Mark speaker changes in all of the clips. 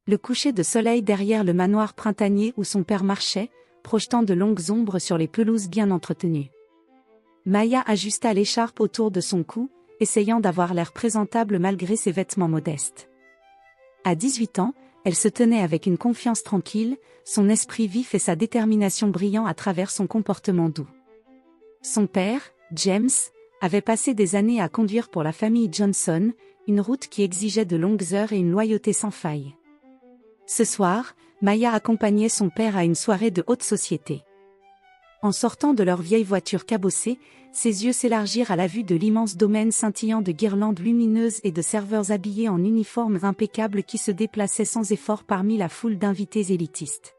Speaker 1: Le coucher de soleil derrière le manoir printanier où son père marchait, projetant de longues ombres sur les pelouses bien entretenues. Maya ajusta l'écharpe autour de son cou, essayant d'avoir l'air présentable malgré ses vêtements modestes. À 18 ans, elle se tenait avec une confiance tranquille, son esprit vif et sa détermination brillant à travers son comportement doux. Son père, James, avait passé des années à conduire pour la famille Johnson, une route qui exigeait de longues heures et une loyauté sans faille. Ce soir, Maya accompagnait son père à une soirée de haute société. En sortant de leur vieille voiture cabossée, ses yeux s'élargirent à la vue de l'immense domaine scintillant de guirlandes lumineuses et de serveurs habillés en uniformes impeccables qui se déplaçaient sans effort parmi la foule d'invités élitistes.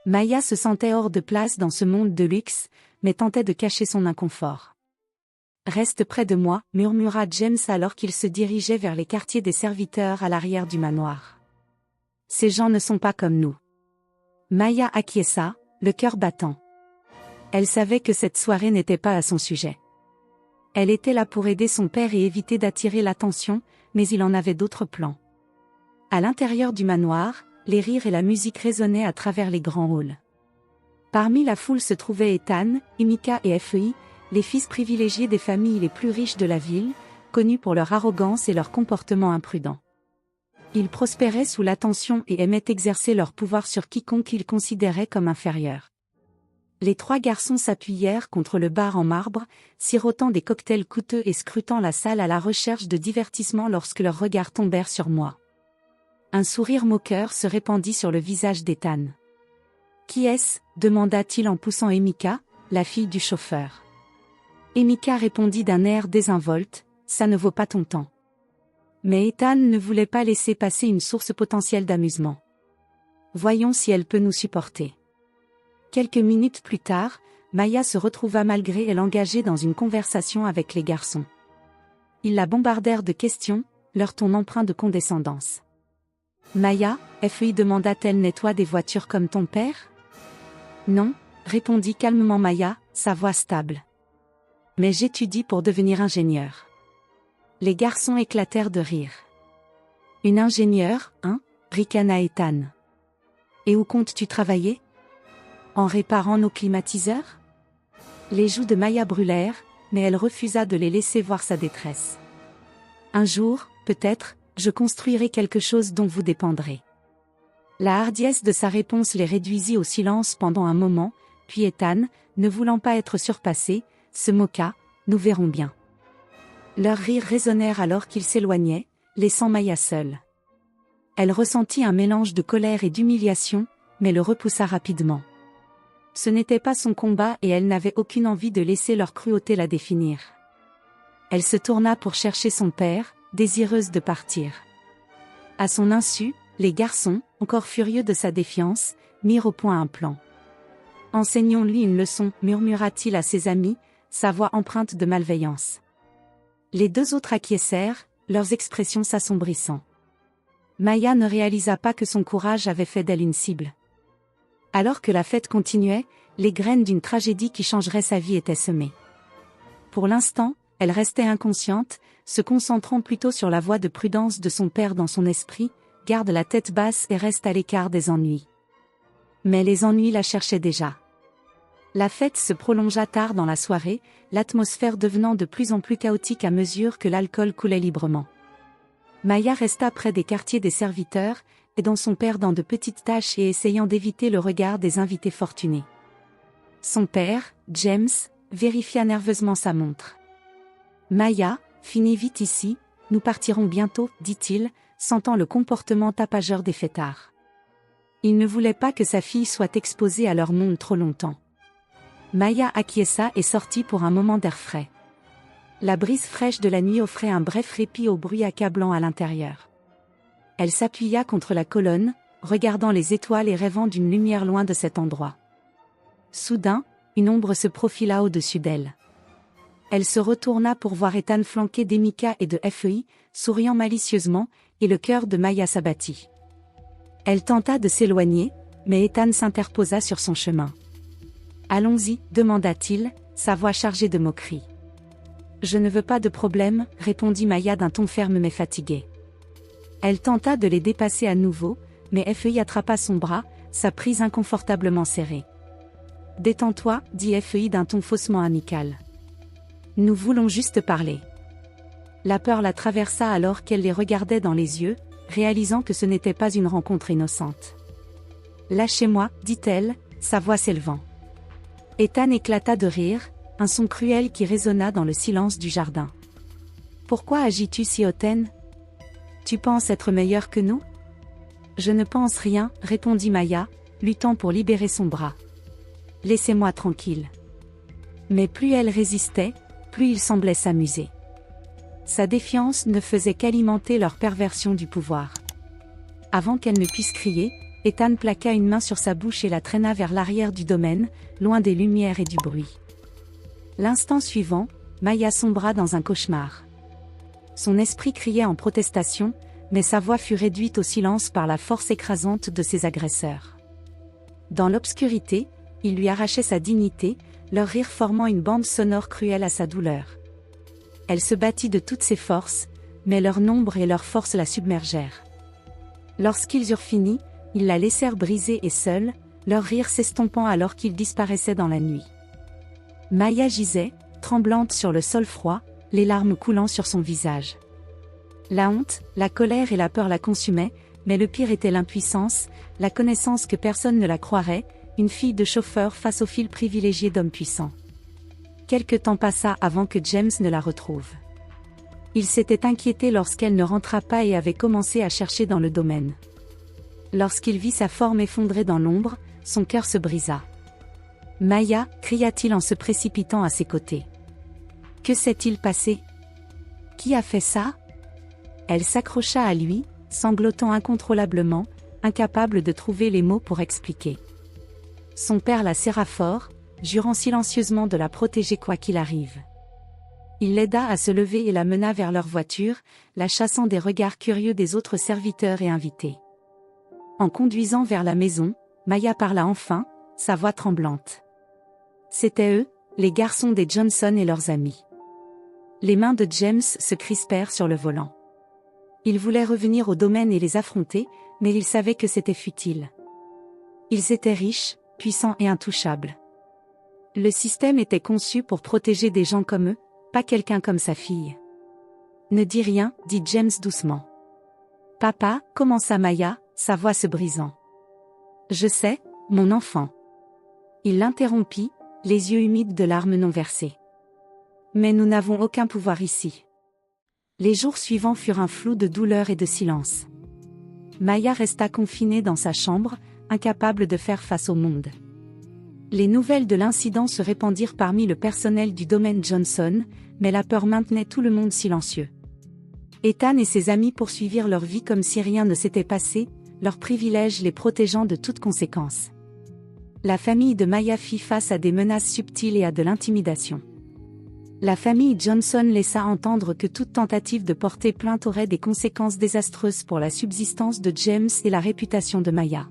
Speaker 1: Maya se sentait hors de place dans ce monde de luxe, mais tentait de cacher son inconfort. « Reste près de moi », murmura James alors qu'il se dirigeait vers les quartiers des serviteurs à l'arrière du manoir. « Ces gens ne sont pas comme nous. » Maya acquiesça, le cœur battant. Elle savait que cette soirée n'était pas à son sujet. Elle était là pour aider son père et éviter d'attirer l'attention, mais il en avait d'autres plans. À l'intérieur du manoir, les rires et la musique résonnaient à travers les grands halls. Parmi la foule se trouvaient Ethan, Emika et FEI, les fils privilégiés des familles les plus riches de la ville, connus pour leur arrogance et leur comportement imprudent. Ils prospéraient sous l'attention et aimaient exercer leur pouvoir sur quiconque ils considéraient comme inférieur. Les trois garçons s'appuyèrent contre le bar en marbre, sirotant des cocktails coûteux et scrutant la salle à la recherche de divertissement lorsque leurs regards tombèrent sur moi. Un sourire moqueur se répandit sur le visage d'Ethan. « Qui est-ce » demanda-t-il en poussant Emika, la fille du chauffeur. Emika répondit d'un air désinvolte, « Ça ne vaut pas ton temps. » Mais Ethan ne voulait pas laisser passer une source potentielle d'amusement. « Voyons si elle peut nous supporter. » Quelques minutes plus tard, Maya se retrouva malgré elle engagée dans une conversation avec les garçons. Ils la bombardèrent de questions, leur ton empreint de condescendance. « Maya, FEI demanda-t-elle, nettoie des voitures comme ton père ?»« Non, » répondit calmement Maya, sa voix stable. « Mais j'étudie pour devenir ingénieur. » Les garçons éclatèrent de rire. « Une ingénieure, hein ?» ricana Ethan. « Et où comptes-tu travailler ? En réparant nos climatiseurs ?» Les joues de Maya brûlèrent, mais elle refusa de les laisser voir sa détresse. « Un jour, peut-être, je construirai quelque chose dont vous dépendrez. » La hardiesse de sa réponse les réduisit au silence pendant un moment, puis Ethan, ne voulant pas être surpassé, se moqua, « Nous verrons bien. » Leurs rires résonnèrent alors qu'ils s'éloignaient, laissant Maya seule. Elle ressentit un mélange de colère et d'humiliation, mais le repoussa rapidement. Ce n'était pas son combat et elle n'avait aucune envie de laisser leur cruauté la définir. Elle se tourna pour chercher son père, désireuse de partir. À son insu, les garçons, encore furieux de sa défiance, mirent au point un plan. « Enseignons-lui une leçon » murmura-t-il à ses amis, sa voix empreinte de malveillance. Les deux autres acquiescèrent, leurs expressions s'assombrissant. Maya ne réalisa pas que son courage avait fait d'elle une cible. Alors que la fête continuait, les graines d'une tragédie qui changerait sa vie étaient semées. Pour l'instant, elle restait inconsciente, se concentrant plutôt sur la voix de prudence de son père dans son esprit, garde la tête basse et reste à l'écart des ennuis. Mais les ennuis la cherchaient déjà. La fête se prolongea tard dans la soirée, l'atmosphère devenant de plus en plus chaotique à mesure que l'alcool coulait librement. Maya resta près des quartiers des serviteurs, aidant son père dans de petites tâches et essayant d'éviter le regard des invités fortunés. Son père, James, vérifia nerveusement sa montre. « Maya, finis vite ici, nous partirons bientôt, » dit-il, sentant le comportement tapageur des fêtards. Il ne voulait pas que sa fille soit exposée à leur monde trop longtemps. Maya acquiesça et sortit pour un moment d'air frais. La brise fraîche de la nuit offrait un bref répit au bruit accablant à l'intérieur. Elle s'appuya contre la colonne, regardant les étoiles et rêvant d'une lumière loin de cet endroit. Soudain, une ombre se profila au-dessus d'elle. Elle se retourna pour voir Ethan flanqué d'Emika et de FEI, souriant malicieusement, et le cœur de Maya s'abattit. Elle tenta de s'éloigner, mais Ethan s'interposa sur son chemin. « Allons-y » demanda-t-il, sa voix chargée de moquerie. « Je ne veux pas de problème » répondit Maya d'un ton ferme mais fatigué. Elle tenta de les dépasser à nouveau, mais FEI attrapa son bras, sa prise inconfortablement serrée. « Détends-toi, dit FEI d'un ton faussement amical. Nous voulons juste parler. » La peur la traversa alors qu'elle les regardait dans les yeux, réalisant que ce n'était pas une rencontre innocente. « Lâchez-moi, dit-elle, sa voix s'élevant. Ethan éclata de rire, un son cruel qui résonna dans le silence du jardin. « Pourquoi agis-tu si hautaine? Tu penses être meilleur que nous? » « Je ne pense rien, répondit Maya, luttant pour libérer son bras. « Laissez-moi tranquille. » Mais plus elle résistait, plus il semblait s'amuser. Sa défiance ne faisait qu'alimenter leur perversion du pouvoir. Avant qu'elle ne puisse crier, Ethan plaqua une main sur sa bouche et la traîna vers l'arrière du domaine, loin des lumières et du bruit. L'instant suivant, Maya sombra dans un cauchemar. Son esprit criait en protestation, mais sa voix fut réduite au silence par la force écrasante de ses agresseurs. Dans l'obscurité, ils lui arrachaient sa dignité, leur rire formant une bande sonore cruelle à sa douleur. Elle se battit de toutes ses forces, mais leur nombre et leur force la submergèrent. Lorsqu'ils eurent fini, ils la laissèrent brisée et seule, leur rire s'estompant alors qu'ils disparaissaient dans la nuit. Maya gisait, tremblante sur le sol froid, les larmes coulant sur son visage. La honte, la colère et la peur la consumaient, mais le pire était l'impuissance, la connaissance que personne ne la croirait, une fille de chauffeur face au fil privilégié d'hommes puissants. Quelque temps passa avant que James ne la retrouve. Il s'était inquiété lorsqu'elle ne rentra pas et avait commencé à chercher dans le domaine. Lorsqu'il vit sa forme effondrée dans l'ombre, son cœur se brisa. « Maya » cria-t-il en se précipitant à ses côtés. « Que s'est-il passé? Qui a fait ça ?» Elle s'accrocha à lui, sanglotant incontrôlablement, incapable de trouver les mots pour expliquer. Son père la serra fort, jurant silencieusement de la protéger quoi qu'il arrive. Il l'aida à se lever et la mena vers leur voiture, la chassant des regards curieux des autres serviteurs et invités. En conduisant vers la maison, Maya parla enfin, sa voix tremblante. C'étaient eux, les garçons des Johnson et leurs amis. Les mains de James se crispèrent sur le volant. Il voulait revenir au domaine et les affronter, mais il savait que c'était futile. Ils étaient riches, puissants et intouchables. Le système était conçu pour protéger des gens comme eux, pas quelqu'un comme sa fille. « Ne dis rien, dit James doucement. »« Papa, » commença Maya, sa voix se brisant. « Je sais, mon enfant. » Il l'interrompit, les yeux humides de larmes non versées. « Mais nous n'avons aucun pouvoir ici. » Les jours suivants furent un flou de douleur et de silence. Maya resta confinée dans sa chambre, incapable de faire face au monde. Les nouvelles de l'incident se répandirent parmi le personnel du domaine Johnson, mais la peur maintenait tout le monde silencieux. Ethan et ses amis poursuivirent leur vie comme si rien ne s'était passé, leurs privilèges les protégeant de toute conséquence. La famille de Maya fit face à des menaces subtiles et à de l'intimidation. La famille Johnson laissa entendre que toute tentative de porter plainte aurait des conséquences désastreuses pour la subsistance de James et la réputation de Maya.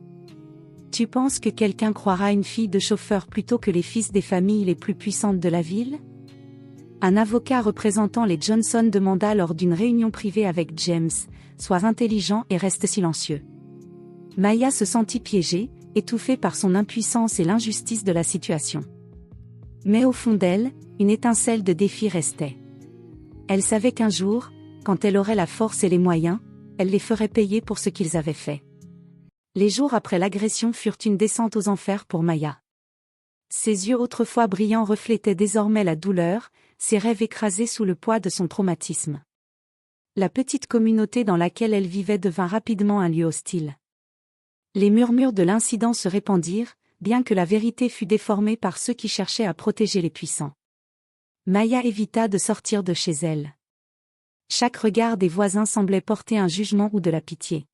Speaker 1: « Tu penses que quelqu'un croira une fille de chauffeur plutôt que les fils des familles les plus puissantes de la ville ?» Un avocat représentant les Johnson demanda lors d'une réunion privée avec James, « Sois intelligent et reste silencieux. » Maya se sentit piégée, étouffée par son impuissance et l'injustice de la situation. Mais au fond d'elle, une étincelle de défi restait. Elle savait qu'un jour, quand elle aurait la force et les moyens, elle les ferait payer pour ce qu'ils avaient fait. Les jours après l'agression furent une descente aux enfers pour Maya. Ses yeux autrefois brillants reflétaient désormais la douleur, ses rêves écrasés sous le poids de son traumatisme. La petite communauté dans laquelle elle vivait devint rapidement un lieu hostile. Les murmures de l'incident se répandirent, bien que la vérité fût déformée par ceux qui cherchaient à protéger les puissants. Maya évita de sortir de chez elle. Chaque regard des voisins semblait porter un jugement ou de la pitié.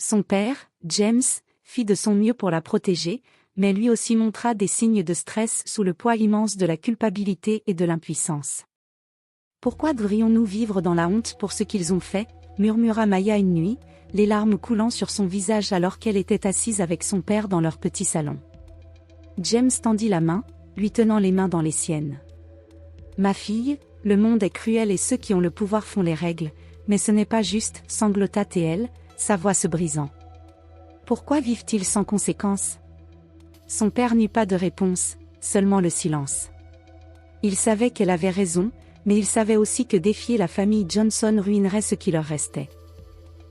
Speaker 1: Son père, James, fit de son mieux pour la protéger, mais lui aussi montra des signes de stress sous le poids immense de la culpabilité et de l'impuissance. « Pourquoi devrions-nous vivre dans la honte pour ce qu'ils ont fait ?» murmura Maya une nuit, les larmes coulant sur son visage alors qu'elle était assise avec son père dans leur petit salon. James tendit la main, lui tenant les mains dans les siennes. « Ma fille, le monde est cruel et ceux qui ont le pouvoir font les règles, mais ce n'est pas juste, sanglota-t-elle, sa voix se brisant. Pourquoi vivent-ils sans conséquence? Son père n'eut pas de réponse, seulement le silence. Il savait qu'elle avait raison, mais il savait aussi que défier la famille Johnson ruinerait ce qui leur restait.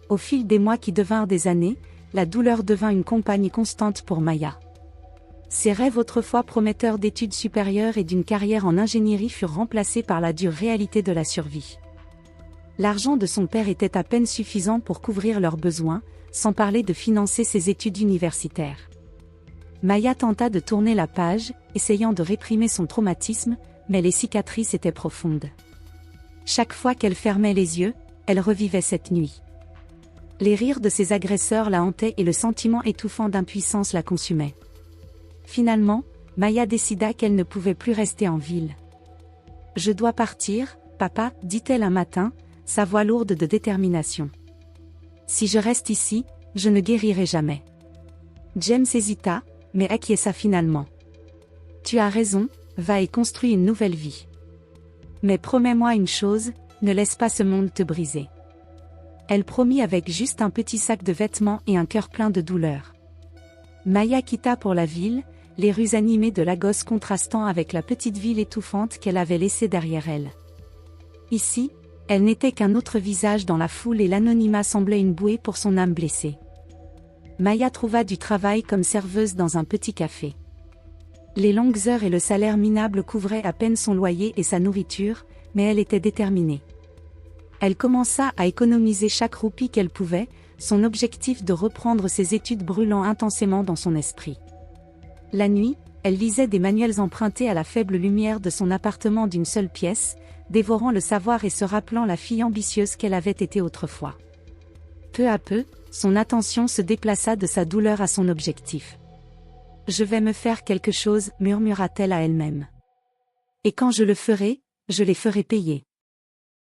Speaker 1: Au fil des mois qui devinrent des années, la douleur devint une compagne constante pour Maya. Ses rêves autrefois prometteurs d'études supérieures et d'une carrière en ingénierie furent remplacés par la dure réalité de la survie. L'argent de son père était à peine suffisant pour couvrir leurs besoins, sans parler de financer ses études universitaires. Maya tenta de tourner la page, essayant de réprimer son traumatisme, mais les cicatrices étaient profondes. Chaque fois qu'elle fermait les yeux, elle revivait cette nuit. Les rires de ses agresseurs la hantaient et le sentiment étouffant d'impuissance la consumait. Finalement, Maya décida qu'elle ne pouvait plus rester en ville. « Je dois partir, papa, dit-elle un matin, sa voix lourde de détermination. Si je reste ici, je ne guérirai jamais. James hésita, mais acquiesça finalement. Tu as raison, va et construis une nouvelle vie. Mais promets-moi une chose, ne laisse pas ce monde te briser. Elle promit avec juste un petit sac de vêtements et un cœur plein de douleur. Maya quitta pour la ville, les rues animées de Lagos contrastant avec la petite ville étouffante qu'elle avait laissée derrière elle. Ici, elle n'était qu'un autre visage dans la foule et l'anonymat semblait une bouée pour son âme blessée. Maya trouva du travail comme serveuse dans un petit café. Les longues heures et le salaire minable couvraient à peine son loyer et sa nourriture, mais elle était déterminée. Elle commença à économiser chaque roupie qu'elle pouvait, son objectif de reprendre ses études brûlant intensément dans son esprit. La nuit, elle lisait des manuels empruntés à la faible lumière de son appartement d'une seule pièce, dévorant le savoir et se rappelant la fille ambitieuse qu'elle avait été autrefois. Peu à peu, son attention se déplaça de sa douleur à son objectif. « Je vais me faire quelque chose, murmura-t-elle à elle-même. Et quand je le ferai, je les ferai payer. »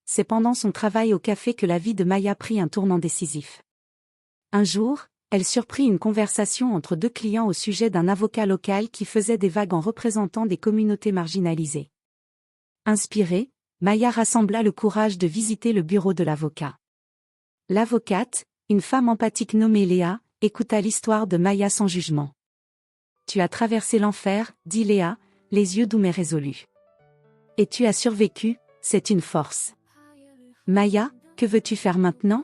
Speaker 1: C'est pendant son travail au café que la vie de Maya prit un tournant décisif. Un jour, elle surprit une conversation entre deux clients au sujet d'un avocat local qui faisait des vagues en représentant des communautés marginalisées. Inspirée, Maya rassembla le courage de visiter le bureau de l'avocat. L'avocate, une femme empathique nommée Léa, écouta l'histoire de Maya sans jugement. « Tu as traversé l'enfer, dit Léa, les yeux doux mais résolus. Et tu as survécu, c'est une force. Maya, que veux-tu faire maintenant ? »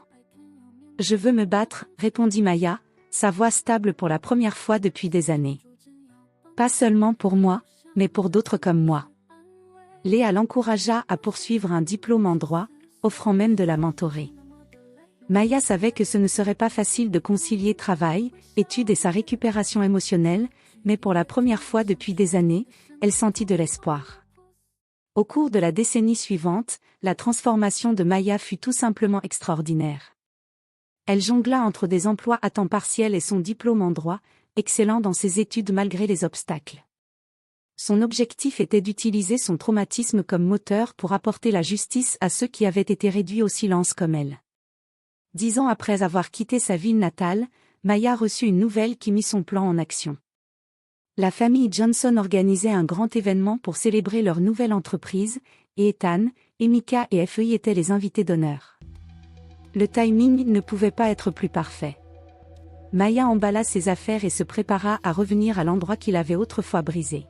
Speaker 1: « Je veux me battre, répondit Maya, sa voix stable pour la première fois depuis des années. Pas seulement pour moi, mais pour d'autres comme moi. » Léa l'encouragea à poursuivre un diplôme en droit, offrant même de la mentorer. Maya savait que ce ne serait pas facile de concilier travail, études et sa récupération émotionnelle, mais pour la première fois depuis des années, elle sentit de l'espoir. Au cours de la décennie suivante, la transformation de Maya fut tout simplement extraordinaire. Elle jongla entre des emplois à temps partiel et son diplôme en droit, excellant dans ses études malgré les obstacles. Son objectif était d'utiliser son traumatisme comme moteur pour apporter la justice à ceux qui avaient été réduits au silence comme elle. 10 ans après avoir quitté sa ville natale, Maya reçut une nouvelle qui mit son plan en action. La famille Johnson organisait un grand événement pour célébrer leur nouvelle entreprise, et Ethan, Emika et FEI étaient les invités d'honneur. Le timing ne pouvait pas être plus parfait. Maya emballa ses affaires et se prépara à revenir à l'endroit qu'il avait autrefois brisé.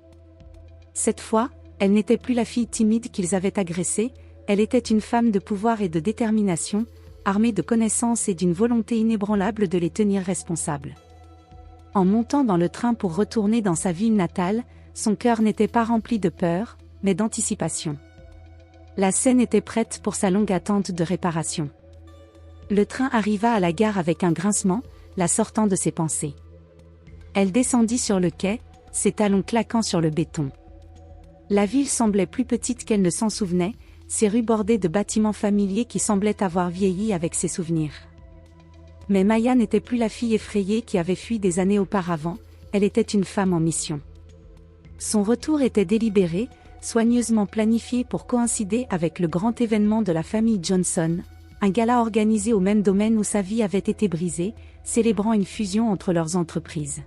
Speaker 1: Cette fois, elle n'était plus la fille timide qu'ils avaient agressée, elle était une femme de pouvoir et de détermination, armée de connaissances et d'une volonté inébranlable de les tenir responsables. En montant dans le train pour retourner dans sa ville natale, son cœur n'était pas rempli de peur, mais d'anticipation. La scène était prête pour sa longue attente de réparation. Le train arriva à la gare avec un grincement, la sortant de ses pensées. Elle descendit sur le quai, ses talons claquant sur le béton. La ville semblait plus petite qu'elle ne s'en souvenait, ses rues bordées de bâtiments familiers qui semblaient avoir vieilli avec ses souvenirs. Mais Maya n'était plus la fille effrayée qui avait fui des années auparavant, elle était une femme en mission. Son retour était délibéré, soigneusement planifié pour coïncider avec le grand événement de la famille Johnson, un gala organisé au même domaine où sa vie avait été brisée, célébrant une fusion entre leurs entreprises.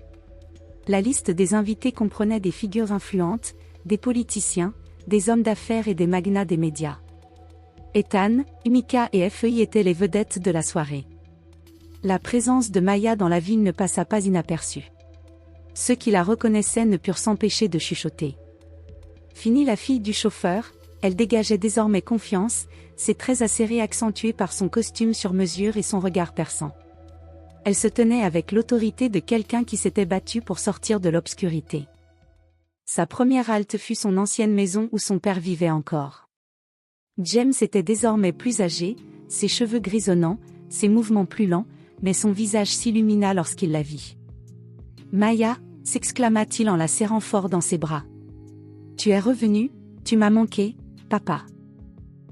Speaker 1: La liste des invités comprenait des figures influentes, des politiciens, des hommes d'affaires et des magnats des médias. Ethan, Emika et FEI étaient les vedettes de la soirée. La présence de Maya dans la ville ne passa pas inaperçue. Ceux qui la reconnaissaient ne purent s'empêcher de chuchoter. Fini la fille du chauffeur, elle dégageait désormais confiance, ses traits acérés accentués par son costume sur mesure et son regard perçant. Elle se tenait avec l'autorité de quelqu'un qui s'était battu pour sortir de l'obscurité. Sa première halte fut son ancienne maison où son père vivait encore. James était désormais plus âgé, ses cheveux grisonnants, ses mouvements plus lents, mais son visage s'illumina lorsqu'il la vit. « Maya » s'exclama-t-il en la serrant fort dans ses bras. « Tu es revenue, tu m'as manqué, papa. »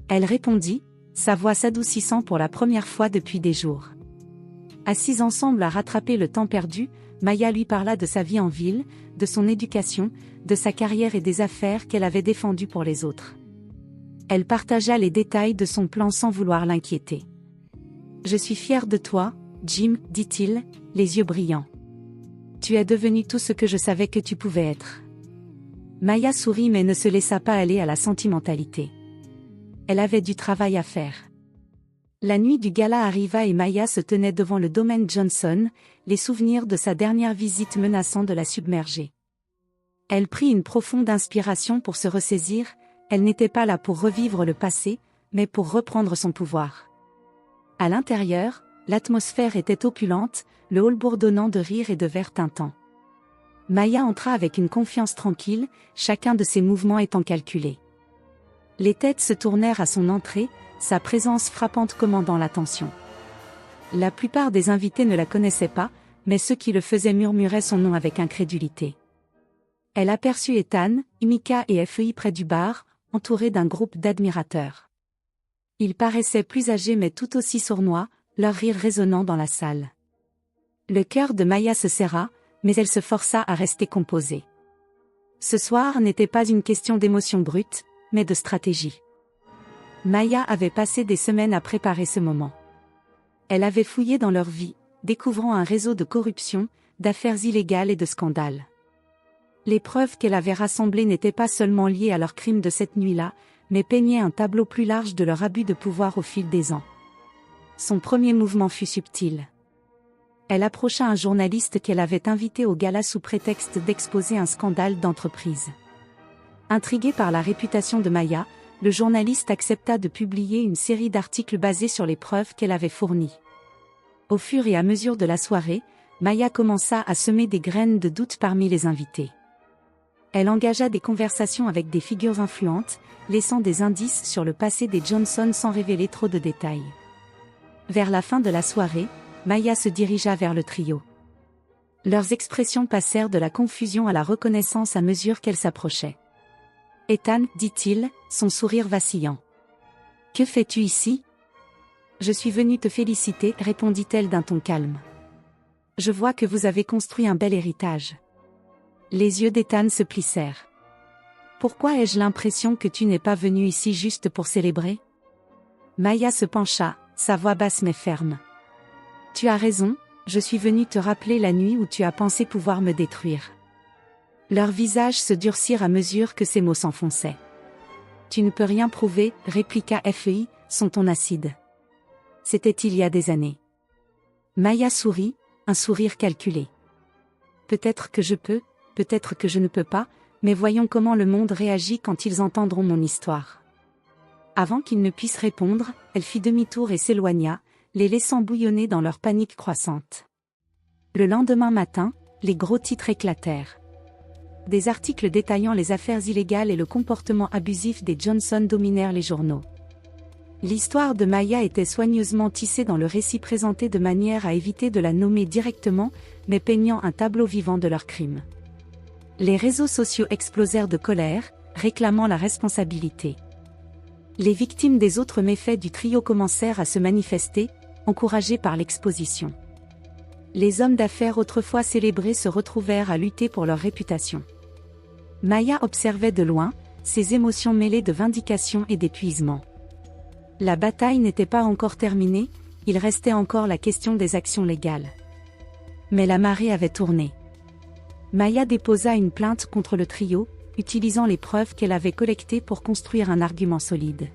Speaker 1: Elle répondit, sa voix s'adoucissant pour la première fois depuis des jours. Assis ensemble à rattraper le temps perdu, Maya lui parla de sa vie en ville, de son éducation, de sa carrière et des affaires qu'elle avait défendues pour les autres. Elle partagea les détails de son plan sans vouloir l'inquiéter. « Je suis fière de toi, Jim, dit-il, les yeux brillants. Tu es devenu tout ce que je savais que tu pouvais être. » Maya sourit mais ne se laissa pas aller à la sentimentalité. Elle avait du travail à faire. La nuit du gala arriva et Maya se tenait devant le domaine Johnson, les souvenirs de sa dernière visite menaçant de la submerger. Elle prit une profonde inspiration pour se ressaisir, elle n'était pas là pour revivre le passé, mais pour reprendre son pouvoir. À l'intérieur, l'atmosphère était opulente, le hall bourdonnant de rire et de verre tintant. Maya entra avec une confiance tranquille, chacun de ses mouvements étant calculé. Les têtes se tournèrent à son entrée, sa présence frappante commandant l'attention. La plupart des invités ne la connaissaient pas, mais ceux qui le faisaient murmuraient son nom avec incrédulité. Elle aperçut Ethan, Mika et FEI près du bar, entourés d'un groupe d'admirateurs. Ils paraissaient plus âgés mais tout aussi sournois, leur rire résonnant dans la salle. Le cœur de Maya se serra, mais elle se força à rester composée. Ce soir n'était pas une question d'émotion brute, mais de stratégie. Maya avait passé des semaines à préparer ce moment. Elle avait fouillé dans leur vie, découvrant un réseau de corruption, d'affaires illégales et de scandales. Les preuves qu'elle avait rassemblées n'étaient pas seulement liées à leurs crimes de cette nuit-là, mais peignaient un tableau plus large de leur abus de pouvoir au fil des ans. Son premier mouvement fut subtil. Elle approcha un journaliste qu'elle avait invité au gala sous prétexte d'exposer un scandale d'entreprise. Intrigué par la réputation de Maya, le journaliste accepta de publier une série d'articles basés sur les preuves qu'elle avait fournies. Au fur et à mesure de la soirée, Maya commença à semer des graines de doute parmi les invités. Elle engagea des conversations avec des figures influentes, laissant des indices sur le passé des Johnson sans révéler trop de détails. Vers la fin de la soirée, Maya se dirigea vers le trio. Leurs expressions passèrent de la confusion à la reconnaissance à mesure qu'elles s'approchaient. « Ethan, dit-il, son sourire vacillant. « Que fais-tu ici ? » ?»« Je suis venue te féliciter, répondit-elle d'un ton calme. « Je vois que vous avez construit un bel héritage. » Les yeux d'Ethan se plissèrent. « Pourquoi ai-je l'impression que tu n'es pas venu ici juste pour célébrer ?» Maya se pencha, sa voix basse mais ferme. « Tu as raison, je suis venue te rappeler la nuit où tu as pensé pouvoir me détruire. » Leurs visages se durcirent à mesure que ces mots s'enfonçaient. « Tu ne peux rien prouver, répliqua FEI, son ton acide. C'était il y a des années. » Maya sourit, un sourire calculé. « Peut-être que je peux, peut-être que je ne peux pas, mais voyons comment le monde réagit quand ils entendront mon histoire. » Avant qu'ils ne puissent répondre, elle fit demi-tour et s'éloigna, les laissant bouillonner dans leur panique croissante. Le lendemain matin, les gros titres éclatèrent. Des articles détaillant les affaires illégales et le comportement abusif des Johnson dominèrent les journaux. L'histoire de Maya était soigneusement tissée dans le récit présenté de manière à éviter de la nommer directement, mais peignant un tableau vivant de leurs crimes. Les réseaux sociaux explosèrent de colère, réclamant la responsabilité. Les victimes des autres méfaits du trio commencèrent à se manifester, encouragés par l'exposition. Les hommes d'affaires autrefois célébrés se retrouvèrent à lutter pour leur réputation. Maya observait de loin, ses émotions mêlées de vindication et d'épuisement. La bataille n'était pas encore terminée, il restait encore la question des actions légales. Mais la marée avait tourné. Maya déposa une plainte contre le trio, utilisant les preuves qu'elle avait collectées pour construire un argument solide.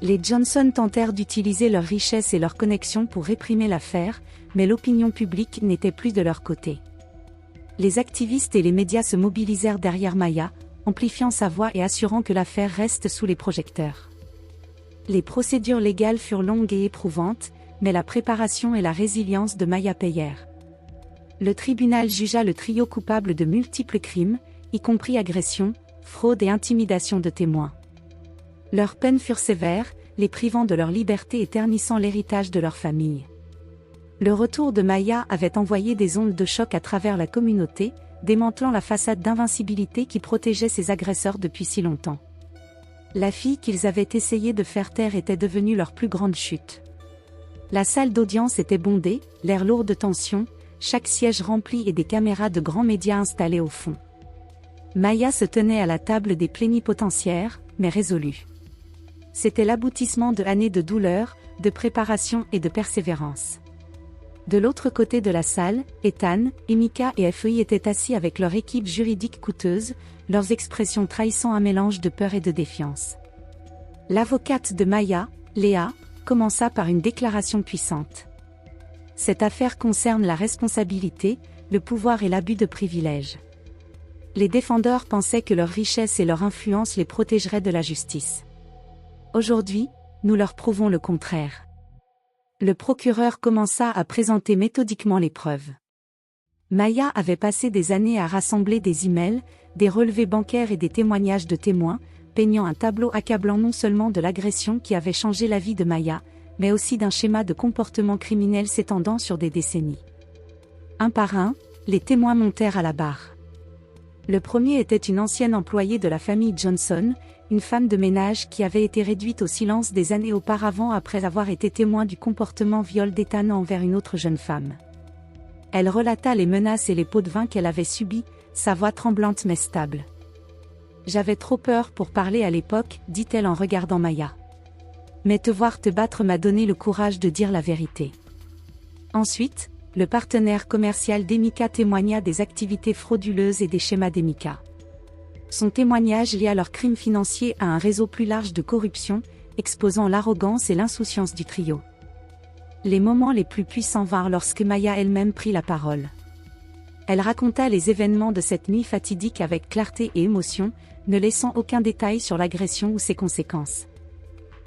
Speaker 1: Les Johnson tentèrent d'utiliser leur richesse et leur connexion pour réprimer l'affaire, mais l'opinion publique n'était plus de leur côté. Les activistes et les médias se mobilisèrent derrière Maya, amplifiant sa voix et assurant que l'affaire reste sous les projecteurs. Les procédures légales furent longues et éprouvantes, mais la préparation et la résilience de Maya payèrent. Le tribunal jugea le trio coupable de multiples crimes, y compris agression, fraude et intimidation de témoins. Leurs peines furent sévères, les privant de leur liberté et ternissant l'héritage de leur famille. Le retour de Maya avait envoyé des ondes de choc à travers la communauté, démantelant la façade d'invincibilité qui protégeait ses agresseurs depuis si longtemps. La fille qu'ils avaient essayé de faire taire était devenue leur plus grande chute. La salle d'audience était bondée, l'air lourd de tension, chaque siège rempli et des caméras de grands médias installées au fond. Maya se tenait à la table des plénipotentiaires, mais résolue. C'était l'aboutissement de années de douleur, de préparation et de persévérance. De l'autre côté de la salle, Ethan, Emika et FEI étaient assis avec leur équipe juridique coûteuse, leurs expressions trahissant un mélange de peur et de défiance. L'avocate de Maya, Léa, commença par une déclaration puissante. Cette affaire concerne la responsabilité, le pouvoir et l'abus de privilèges. Les défendeurs pensaient que leur richesse et leur influence les protégeraient de la justice. Aujourd'hui, nous leur prouvons le contraire. Le procureur commença à présenter méthodiquement les preuves. Maya avait passé des années à rassembler des emails, des relevés bancaires et des témoignages de témoins, peignant un tableau accablant non seulement de l'agression qui avait changé la vie de Maya, mais aussi d'un schéma de comportement criminel s'étendant sur des décennies. Un par un, les témoins montèrent à la barre. Le premier était une ancienne employée de la famille Johnson, une femme de ménage qui avait été réduite au silence des années auparavant après avoir été témoin du comportement viol d'Ethan envers une autre jeune femme. Elle relata les menaces et les pots de vin qu'elle avait subis, sa voix tremblante mais stable. « J'avais trop peur pour parler à l'époque, dit-elle en regardant Maya. Mais te voir te battre m'a donné le courage de dire la vérité. » Ensuite, le partenaire commercial d'Emika témoigna des activités frauduleuses et des schémas d'Emika. Son témoignage lia leurs crimes financiers à un réseau plus large de corruption, exposant l'arrogance et l'insouciance du trio. Les moments les plus puissants vinrent lorsque Maya elle-même prit la parole. Elle raconta les événements de cette nuit fatidique avec clarté et émotion, ne laissant aucun détail sur l'agression ou ses conséquences.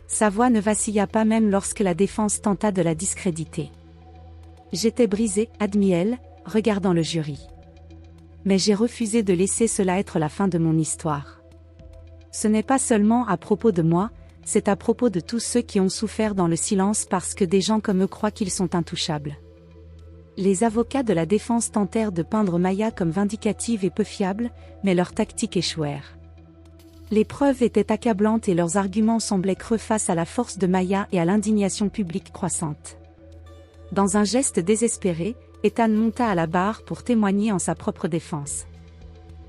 Speaker 1: Sa voix ne vacilla pas même lorsque la défense tenta de la discréditer. « J'étais brisée, admit-elle, regardant le jury. Mais j'ai refusé de laisser cela être la fin de mon histoire. Ce n'est pas seulement à propos de moi, c'est à propos de tous ceux qui ont souffert dans le silence parce que des gens comme eux croient qu'ils sont intouchables. » Les avocats de la défense tentèrent de peindre Maya comme vindicative et peu fiable, mais leurs tactiques échouèrent. Les preuves étaient accablantes et leurs arguments semblaient creux face à la force de Maya et à l'indignation publique croissante. Dans un geste désespéré, Ethan monta à la barre pour témoigner en sa propre défense.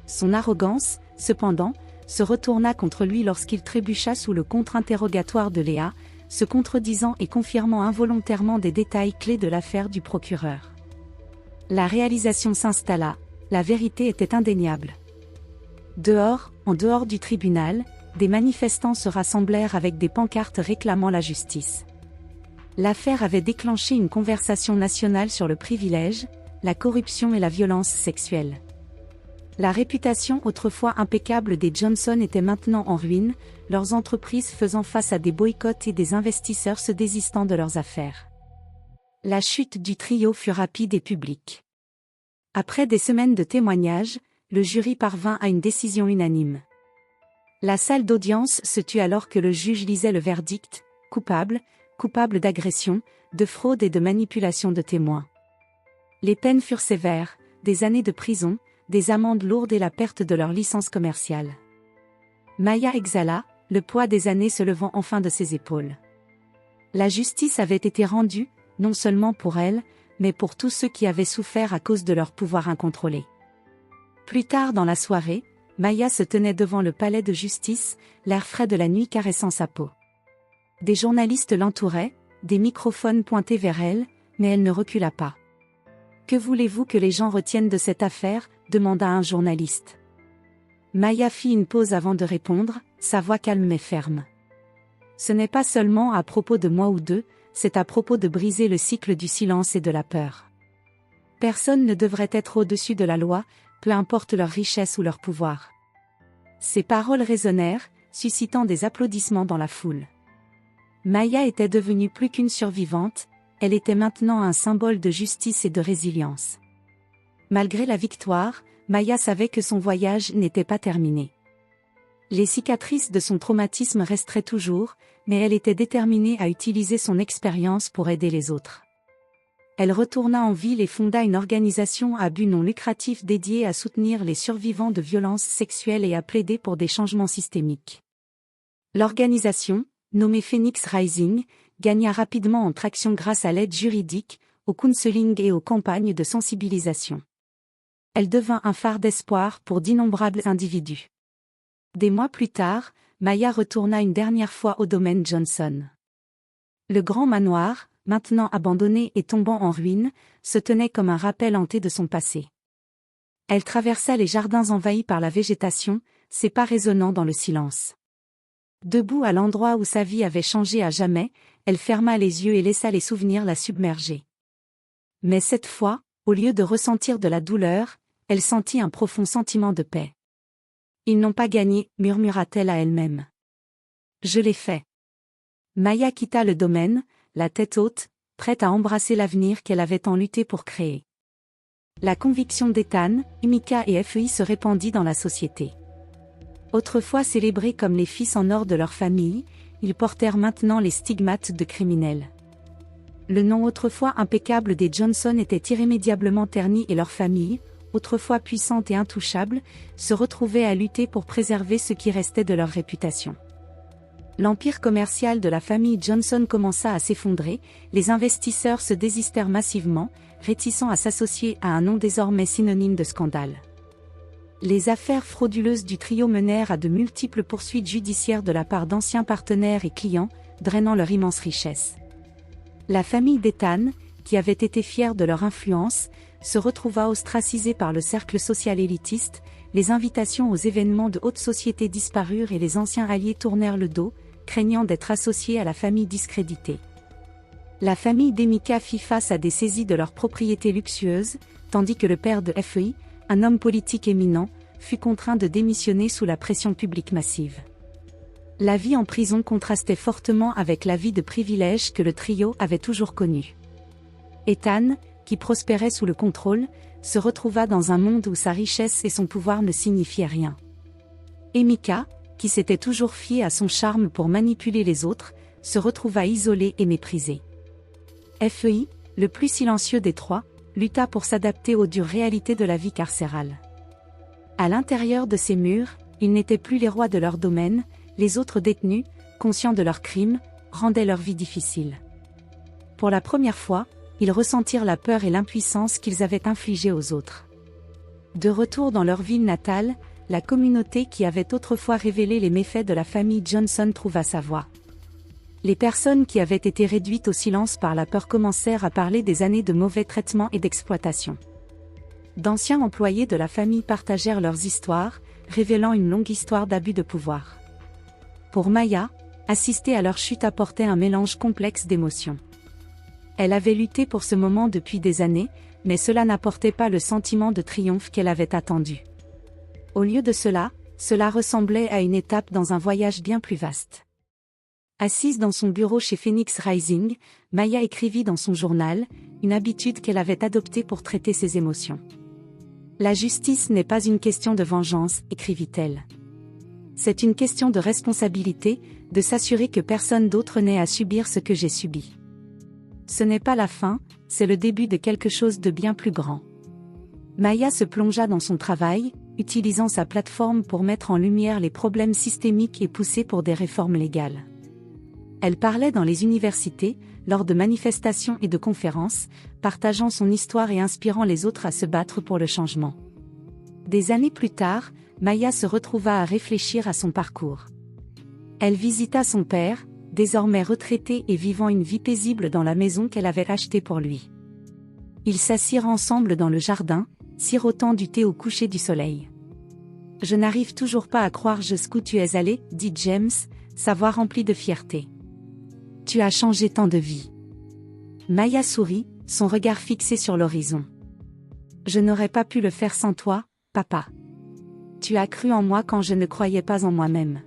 Speaker 1: Son arrogance, cependant, se retourna contre lui lorsqu'il trébucha sous le contre-interrogatoire de Léa, se contredisant et confirmant involontairement des détails clés de l'affaire du procureur. La réalisation s'installa, la vérité était indéniable. Dehors, en dehors du tribunal, des manifestants se rassemblèrent avec des pancartes réclamant la justice. L'affaire avait déclenché une conversation nationale sur le privilège, la corruption et la violence sexuelle. La réputation autrefois impeccable des Johnson était maintenant en ruine, leurs entreprises faisant face à des boycotts et des investisseurs se désistant de leurs affaires. La chute du trio fut rapide et publique. Après des semaines de témoignages, le jury parvint à une décision unanime. La salle d'audience se tut alors que le juge lisait le verdict, coupable d'agression, de fraude et de manipulation de témoins. Les peines furent sévères, des années de prison, des amendes lourdes et la perte de leur licence commerciale. Maya exhala, le poids des années se levant enfin de ses épaules. La justice avait été rendue, non seulement pour elle, mais pour tous ceux qui avaient souffert à cause de leur pouvoir incontrôlé. Plus tard dans la soirée, Maya se tenait devant le palais de justice, l'air frais de la nuit caressant sa peau. Des journalistes l'entouraient, des microphones pointés vers elle, mais elle ne recula pas. « Que voulez-vous que les gens retiennent de cette affaire ?» demanda un journaliste. Maya fit une pause avant de répondre, sa voix calme mais ferme. « Ce n'est pas seulement à propos de moi ou d'eux, c'est à propos de briser le cycle du silence et de la peur. Personne ne devrait être au-dessus de la loi, peu importe leur richesse ou leur pouvoir. Ces paroles résonnèrent, suscitant des applaudissements dans la foule. Maya était devenue plus qu'une survivante, elle était maintenant un symbole de justice et de résilience. Malgré la victoire, Maya savait que son voyage n'était pas terminé. Les cicatrices de son traumatisme resteraient toujours, mais elle était déterminée à utiliser son expérience pour aider les autres. Elle retourna en ville et fonda une organisation à but non lucratif dédiée à soutenir les survivants de violences sexuelles et à plaider pour des changements systémiques. L'organisation, nommée Phoenix Rising, gagna rapidement en traction grâce à l'aide juridique, au counseling et aux campagnes de sensibilisation. Elle devint un phare d'espoir pour d'innombrables individus. Des mois plus tard, Maya retourna une dernière fois au domaine Johnson. Le grand manoir, maintenant abandonné et tombant en ruine, se tenait comme un rappel hanté de son passé. Elle traversa les jardins envahis par la végétation, ses pas résonnant dans le silence. Debout à l'endroit où sa vie avait changé à jamais, elle ferma les yeux et laissa les souvenirs la submerger. Mais cette fois, au lieu de ressentir de la douleur, elle sentit un profond sentiment de paix. « Ils n'ont pas gagné », murmura-t-elle à elle-même. « Je l'ai fait. » Maya quitta le domaine, la tête haute, prête à embrasser l'avenir qu'elle avait tant lutté pour créer. La conviction d'Ethan, Emika et FEI se répandit dans la société. Autrefois célébrés comme les fils en or de leur famille, ils portèrent maintenant les stigmates de criminels. Le nom autrefois impeccable des Johnson était irrémédiablement terni et leur famille, autrefois puissante et intouchable, se retrouvait à lutter pour préserver ce qui restait de leur réputation. L'empire commercial de la famille Johnson commença à s'effondrer, les investisseurs se désistèrent massivement, réticents à s'associer à un nom désormais synonyme de scandale. Les affaires frauduleuses du trio menèrent à de multiples poursuites judiciaires de la part d'anciens partenaires et clients, drainant leur immense richesse. La famille d'Ethan, qui avait été fière de leur influence, se retrouva ostracisée par le cercle social élitiste, les invitations aux événements de haute société disparurent et les anciens alliés tournèrent le dos, craignant d'être associés à la famille discréditée. La famille d'Emika fit face à des saisies de leurs propriétés luxueuses, tandis que le père de FEI, un homme politique éminent, fut contraint de démissionner sous la pression publique massive. La vie en prison contrastait fortement avec la vie de privilège que le trio avait toujours connue. Ethan, qui prospérait sous le contrôle, se retrouva dans un monde où sa richesse et son pouvoir ne signifiaient rien. Emika, qui s'était toujours fiée à son charme pour manipuler les autres, se retrouva isolée et méprisée. FEI, le plus silencieux des trois, lutta pour s'adapter aux dures réalités de la vie carcérale. À l'intérieur de ces murs, ils n'étaient plus les rois de leur domaine, les autres détenus, conscients de leurs crimes, rendaient leur vie difficile. Pour la première fois, ils ressentirent la peur et l'impuissance qu'ils avaient infligées aux autres. De retour dans leur ville natale, la communauté qui avait autrefois révélé les méfaits de la famille Johnson trouva sa voix. Les personnes qui avaient été réduites au silence par la peur commencèrent à parler des années de mauvais traitements et d'exploitation. D'anciens employés de la famille partagèrent leurs histoires, révélant une longue histoire d'abus de pouvoir. Pour Maya, assister à leur chute apportait un mélange complexe d'émotions. Elle avait lutté pour ce moment depuis des années, mais cela n'apportait pas le sentiment de triomphe qu'elle avait attendu. Au lieu de cela, cela ressemblait à une étape dans un voyage bien plus vaste. Assise dans son bureau chez Phoenix Rising, Maya écrivit dans son journal, une habitude qu'elle avait adoptée pour traiter ses émotions. « La justice n'est pas une question de vengeance », écrivit-elle. C'est une question de responsabilité, de s'assurer que personne d'autre n'ait à subir ce que j'ai subi. Ce n'est pas la fin, c'est le début de quelque chose de bien plus grand. Maya se plongea dans son travail, utilisant sa plateforme pour mettre en lumière les problèmes systémiques et pousser pour des réformes légales. Elle parlait dans les universités, lors de manifestations et de conférences, partageant son histoire et inspirant les autres à se battre pour le changement. Des années plus tard, Maya se retrouva à réfléchir à son parcours. Elle visita son père, désormais retraité et vivant une vie paisible dans la maison qu'elle avait achetée pour lui. Ils s'assirent ensemble dans le jardin, sirotant du thé au coucher du soleil. « Je n'arrive toujours pas à croire jusqu'où tu es allé, dit James, sa voix remplie de fierté. Tu as changé tant de vies. Maya sourit, son regard fixé sur l'horizon. Je n'aurais pas pu le faire sans toi, papa. Tu as cru en moi quand je ne croyais pas en moi-même.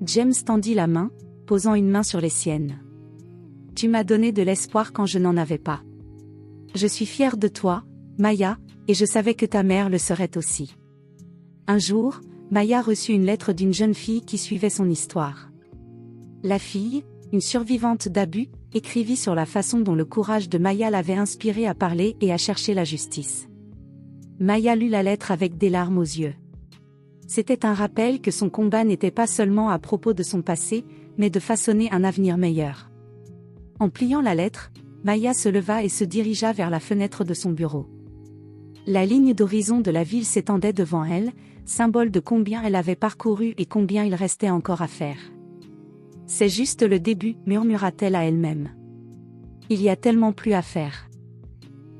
Speaker 1: James tendit la main, posant une main sur les siennes. Tu m'as donné de l'espoir quand je n'en avais pas. Je suis fière de toi, Maya, et je savais que ta mère le serait aussi. Un jour, Maya reçut une lettre d'une jeune fille qui suivait son histoire. La fille, une survivante d'abus, écrivit sur la façon dont le courage de Maya l'avait inspirée à parler et à chercher la justice. Maya lut la lettre avec des larmes aux yeux. C'était un rappel que son combat n'était pas seulement à propos de son passé, mais de façonner un avenir meilleur. En pliant la lettre, Maya se leva et se dirigea vers la fenêtre de son bureau. La ligne d'horizon de la ville s'étendait devant elle, symbole de combien elle avait parcouru et combien il restait encore à faire. C'est juste le début, murmura-t-elle à elle-même. Il y a tellement plus à faire.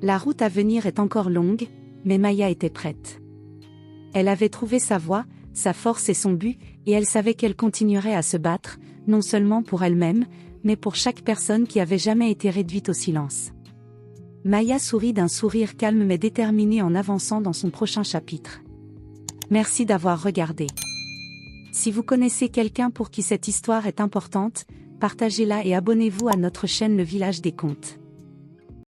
Speaker 1: La route à venir est encore longue, mais Maya était prête. Elle avait trouvé sa voie, sa force et son but, et elle savait qu'elle continuerait à se battre, non seulement pour elle-même, mais pour chaque personne qui avait jamais été réduite au silence. Maya sourit d'un sourire calme mais déterminé en avançant dans son prochain chapitre. Merci d'avoir regardé. Si vous connaissez quelqu'un pour qui cette histoire est importante, partagez-la et abonnez-vous à notre chaîne Le Village des Contes.